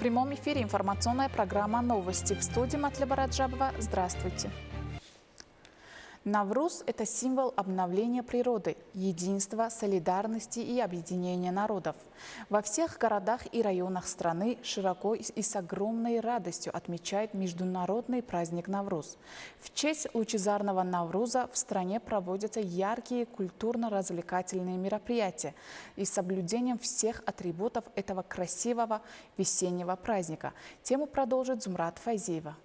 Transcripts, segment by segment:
прямом эфире информационная программа «Новости». В студии Матлеба Раджабова. Здравствуйте. Навруз – это символ обновления природы, единства, солидарности и объединения народов. Во всех городах и районах страны широко и с огромной радостью отмечают международный праздник Навруз. В честь лучезарного Навруза в стране проводятся яркие культурно-развлекательные мероприятия и с соблюдением всех атрибутов этого красивого весеннего праздника. Тему продолжит Зумрат Файзиева.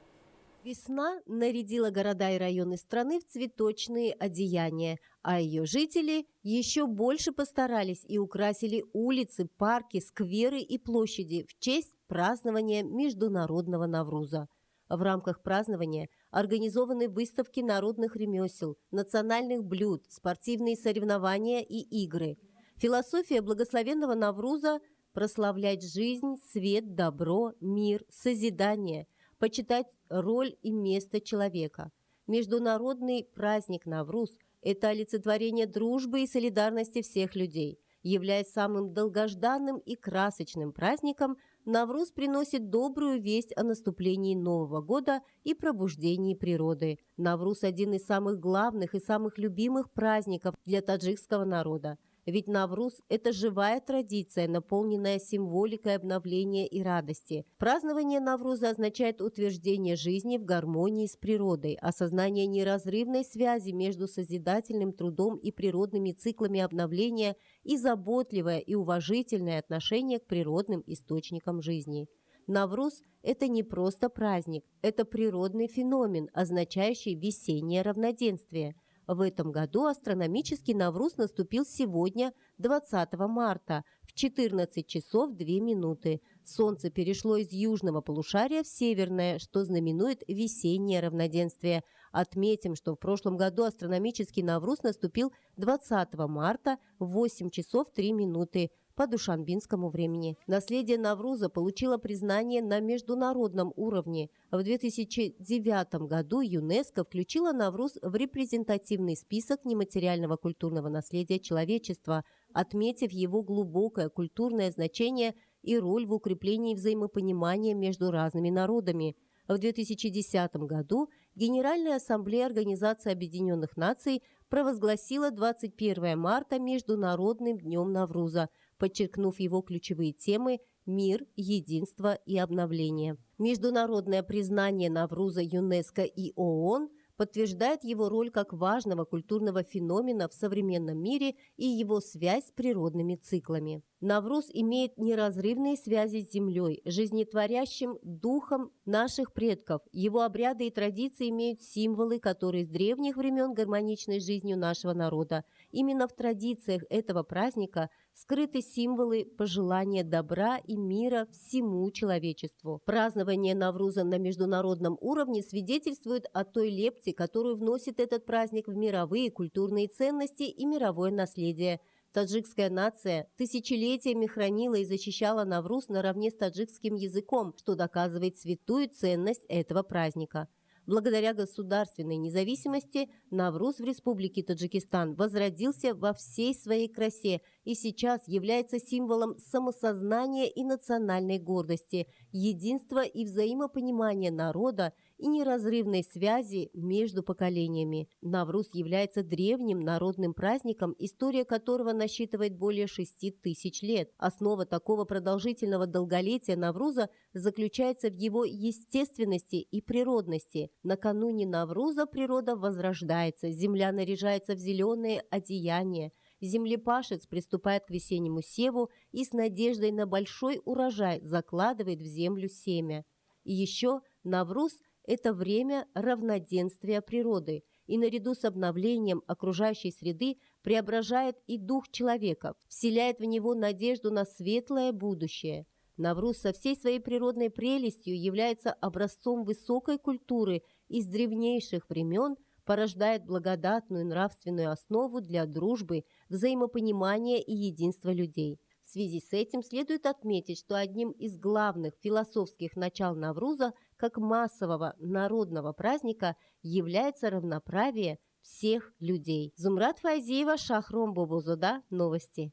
Весна нарядила города и районы страны в цветочные одеяния, а ее жители еще больше постарались и украсили улицы, парки, скверы и площади в честь празднования Международного Навруза. В рамках празднования организованы выставки народных ремесел, национальных блюд, спортивные соревнования и игры. Философия благословенного Навруза – прославлять жизнь, свет, добро, мир, созидание – почитать роль и место человека. Международный праздник Навруз – это олицетворение дружбы и солидарности всех людей. Являясь самым долгожданным и красочным праздником, Навруз приносит добрую весть о наступлении Нового года и пробуждении природы. Навруз – один из самых главных и самых любимых праздников для таджикского народа. Ведь Навруз – это живая традиция, наполненная символикой обновления и радости. Празднование Навруза означает утверждение жизни в гармонии с природой, осознание неразрывной связи между созидательным трудом и природными циклами обновления и заботливое и уважительное отношение к природным источникам жизни. Навруз – это не просто праздник, это природный феномен, означающий весеннее равноденствие. В этом году астрономический Навруз наступил сегодня, 20 марта, в 14 часов 2 минуты. Солнце перешло из южного полушария в северное, что знаменует весеннее равноденствие. Отметим, что в прошлом году астрономический Навруз наступил 20 марта в 8 часов 3 минуты по душанбинскому времени. Наследие Навруза получило признание на международном уровне. В 2009 году ЮНЕСКО включила Навруз в репрезентативный список нематериального культурного наследия человечества, отметив его глубокое культурное значение и роль в укреплении взаимопонимания между разными народами. В 2010 году Генеральная ассамблея Организации Объединенных Наций провозгласила 21 марта Международным днем Навруза, подчеркнув его ключевые темы «Мир, единство и обновление». Международное признание Навруза ЮНЕСКО и ООН подтверждает его роль как важного культурного феномена в современном мире и его связь с природными циклами. Навруз имеет неразрывные связи с землей, жизнетворящим духом наших предков. Его обряды и традиции имеют символы, которые с древних времен гармоничны с жизнью нашего народа. Именно в традициях этого праздника скрыты символы пожелания добра и мира всему человечеству. Празднование Навруза на международном уровне свидетельствует о той лепте, которую вносит этот праздник в мировые культурные ценности и мировое наследие. Таджикская нация тысячелетиями хранила и защищала Навруз наравне с таджикским языком, что доказывает святую ценность этого праздника. Благодаря государственной независимости Навруз в Республике Таджикистан возродился во всей своей красе и сейчас является символом самосознания и национальной гордости, единства и взаимопонимания народа и неразрывной связи между поколениями. Навруз является древним народным праздником, история которого насчитывает более 6000 лет. Основа такого продолжительного долголетия Навруза заключается в его естественности и природности. Накануне Навруза природа возрождается, земля наряжается в зеленые одеяния, землепашец приступает к весеннему севу и с надеждой на большой урожай закладывает в землю семя. И еще Навруз – это время равноденствия природы, и наряду с обновлением окружающей среды преображает и дух человека, вселяет в него надежду на светлое будущее. Навруз со всей своей природной прелестью является образцом высокой культуры и с древнейших времен порождает благодатную нравственную основу для дружбы, взаимопонимания и единства людей. В связи с этим следует отметить, что одним из главных философских начал Навруза как массового народного праздника является равноправие всех людей. Зумрат Файзиева, Шахром Бобозода. Новости.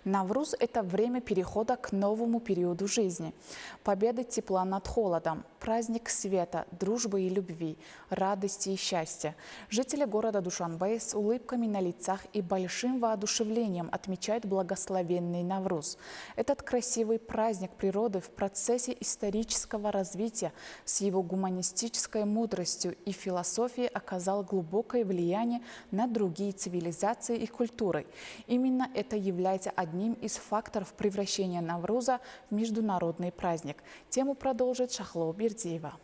Навруз – это время перехода к новому периоду жизни. Победы тепла над холодом, праздник света, дружбы и любви, радости и счастья. Жители города Душанбе с улыбками на лицах и большим воодушевлением отмечают благословенный Навруз. Этот красивый праздник природы в процессе исторического развития с его гуманистической мудростью и философией оказал глубокое влияние на другие цивилизации и культуры. Именно это является одним из факторов превращения Навруза в международный праздник. Тему продолжит Шахло Бердиева.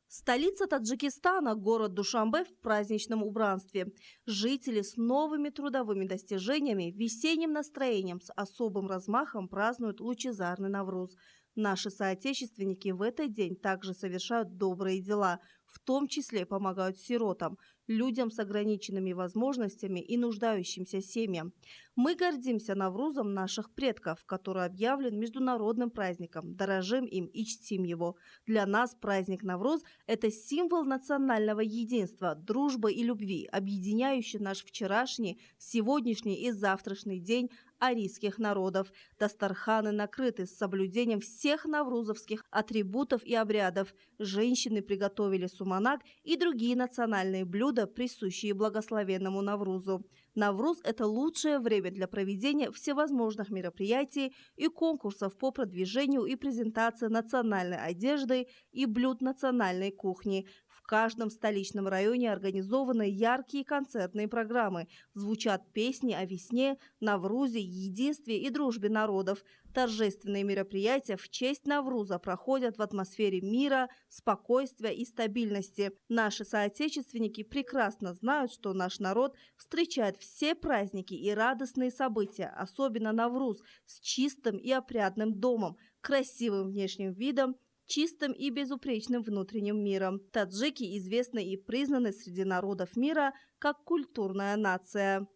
Столица Таджикистана, город Душанбе в праздничном убранстве. Жители с новыми трудовыми достижениями, весенним настроением с особым размахом празднуют лучезарный Навруз. Наши соотечественники в этот день также совершают добрые дела, в том числе помогают сиротам, людям с ограниченными возможностями и нуждающимся семьям. Мы гордимся Наврузом наших предков, который объявлен международным праздником, дорожим им и чтим его. Для нас праздник Навруз – это символ национального единства, дружбы и любви, объединяющий наш вчерашний, сегодняшний и завтрашний день арийских народов. Дастарханы накрыты с соблюдением всех наврузовских атрибутов и обрядов. Женщины приготовили суманак и другие национальные блюда, присущие благословенному Наврузу. Навруз – это лучшее время для проведения всевозможных мероприятий и конкурсов по продвижению и презентации национальной одежды и блюд национальной кухни. В каждом столичном районе организованы яркие концертные программы. Звучат песни о весне, Наврузе, единстве и дружбе народов. Торжественные мероприятия в честь Навруза проходят в атмосфере мира, спокойствия и стабильности. Наши соотечественники прекрасно знают, что наш народ встречает все праздники и радостные события, особенно Навруз, с чистым и опрятным домом, красивым внешним видом, чистым и безупречным внутренним миром. Таджики известны и признаны среди народов мира как культурная нация.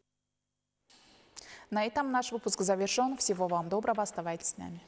На этом наш выпуск завершен. Всего вам доброго. Оставайтесь с нами.